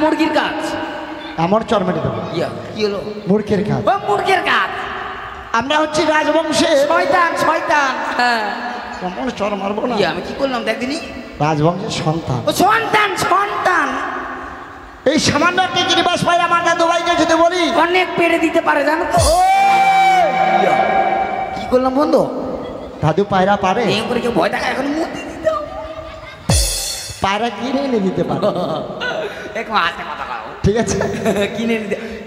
মুরগির কাজ আমার চরমেটে দেবো কি হলো মুরগির কাজ মুরগির কাজ আমরা হচ্ছি রাজবংশের শয়তান শয়তান হ্যাঁ কেমন চর মারবো না আমি কি করলাম দেখদিনি রাজবংশের সন্তান ও সন্তান সন্তান এই সামান্য একটা গিরিবাস পাই আমার দাদু ভাইকে যদি বলি অনেক পেরে দিতে পারে জানো তো কি করলাম বন্ধু দাদু পায়রা পারে এই করে কেউ ভয় দেখা এখন মূর্তি দিতে পায়রা কিনে এনে দিতে পারে একটু হাতে কথা বলো ঠিক আছে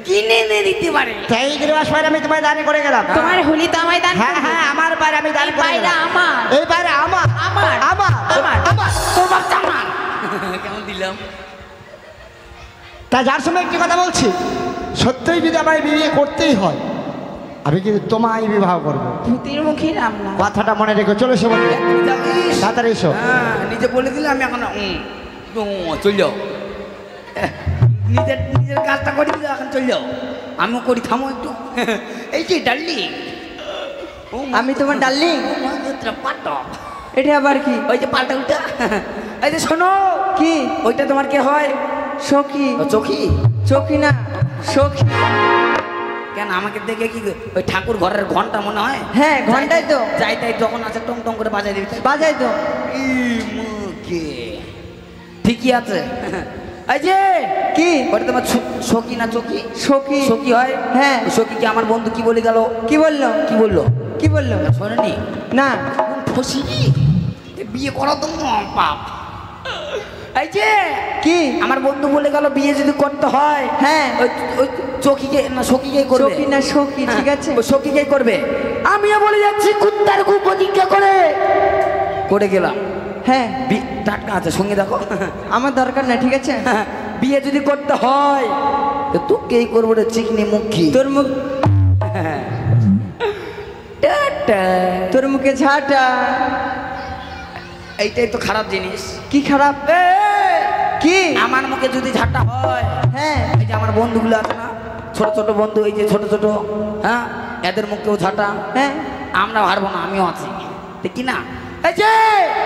কিনে এনে দিতে পারে তাই গিরিবাস পায়রা আমি তোমায় দান করে গেলাম তোমার হোলি তো আমায় দান হ্যাঁ হ্যাঁ আমার পায়রা আমি দান করে পায়রা আমার এই পায়রা আমার আমার আমার আমার আমার তোর বাচ্চা আমার কেমন দিলাম তা যার সময় একটি কথা বলছি সত্যই যদি আমার বিয়ে করতেই হয় আমি কিন্তু তোমায় বিবাহ করবো ভূতের মুখে নাম না কথাটা মনে রেখো চলে এসো বন্ধু তাড়াতাড়ি এসো নিজে বলে দিলে আমি এখন চল যাও নিজের নিজের কাজটা করে দিলে এখন চল যাও আমিও করি থামো একটু এই যে ডার্লিং আমি তোমার ডার্লিং পাটা এটা আবার কি ওই যে পাল্টা উল্টা এই যে শোনো কি ওইটা তোমার কে হয় সখী চোখি চোখী না সখী কেন আমাকে দেখে কি ওই ঠাকুর ঘরের ঘন্টা মনে হয় হ্যাঁ ঘন্টাই তো যাই তাই যখন আছে টং টং করে বাজাই দিবি বাজাই তো ঠিকই আছে এই যে কি ওটা তোমার সখী না চকি সখী সখী হয় হ্যাঁ সখীকে আমার বন্ধু কি বলে গেল কি বললো কি বললো কি বললো শোনেনি না ফসি বিয়ে করা তো পাপ এই যে কি আমার বন্ধু বলে গেল বিয়ে যদি করতে হয় হ্যাঁ ওই চকিকে না সখীকে করবে সখী না সখী ঠিক আছে ওই সখীকে করবে আমিও বলে যাচ্ছি কুত্তার খুব প্রতিজ্ঞা করে গেলাম হ্যাঁ টাটকা আছে সঙ্গে দেখো আমার দরকার না ঠিক আছে বিয়ে যদি করতে হয় তো তোকেই করবো রে চিকনি মুখী তোর মুখ তোর মুখে ঝাঁটা এইটাই তো খারাপ জিনিস কি খারাপ কি আমার মুখে যদি ঝাঁটা হয় হ্যাঁ এই যে আমার বন্ধুগুলো আছে না ছোট ছোট বন্ধু এই যে ছোট ছোট হ্যাঁ এদের মুখেও ঝাঁটা হ্যাঁ আমরা হারবো না আমিও আছি ঠিক কি না এই যে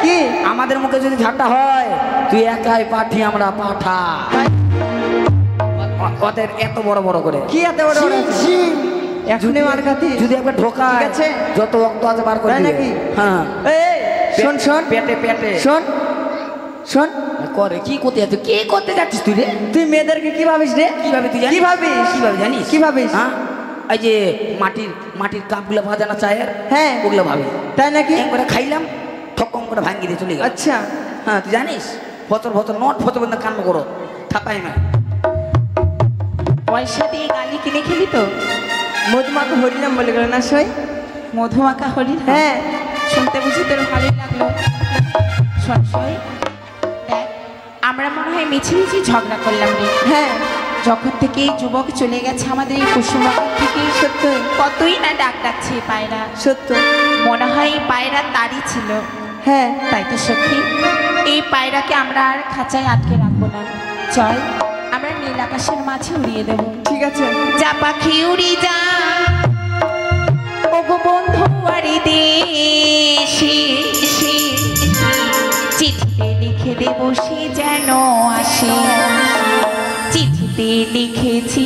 কি আমাদের মুখে যদি ঝাঁটা হয় তুই একাই পাঠি আমরা পাঠা ওদের এত বড় বড় করে কি এত বড় বড় এখনই মার খাতি যদি একবার ঢোকা ঠিক আছে যত রক্ত আছে বার করে নাকি হ্যাঁ এই শোন শোন পেটে পেটে শোন শোন করে কি করতে যাচ্ছিস কি করতে যাচ্ছিস তুই রে তুই মেয়েদেরকে কি ভাবিস রে কিভাবে তুই কি ভাবিস কিভাবে জানিস কি ভাবিস হ্যাঁ এই যে মাটির কাপগুলো ভাজা না চায়ের হ্যাঁ ওগুলো ভাবি তাই নাকি একবারে খাইলাম ঠকম করে ভাঙিয়ে দিয়ে চলে গেল আচ্ছা হ্যাঁ তুই জানিস ফতর ফতর নট ফতর বন্ধ কান্ড করো থাপাই না পয়সা দিয়ে গালি কিনে খেলি তো? মধুমাকে হরিনাম বলে গেল না সই? মধুমাখা হরি, হ্যাঁ। শুনতে বুঝি তোর ভালোই লাগলো। শোন সই, দেখ আমরা মনে হয় মিছিমিছি ঝগড়া করলাম রে। হ্যাঁ যখন থেকে এই যুবক চলে গেছে আমাদের এই কুসুমবাগান থেকে, সত্য কতই না ডাক ডাকছে এই পায়রা। সত্য। মনে হয় এই পায়রা তারই ছিল। হ্যাঁ তাই তো সখী, এই পায়রাকে আমরা আর খাঁচায় আটকে রাখবো না। চল আমরা নীল আকাশের মাঝে উড়িয়ে দেব। ঠিক আছে। যা পাখি উড়ি যা, ওগো বন্ধু বাড়ি দেশে, চিঠিতে লিখে দেব সে যেন আসে। চিঠিতে লিখেছি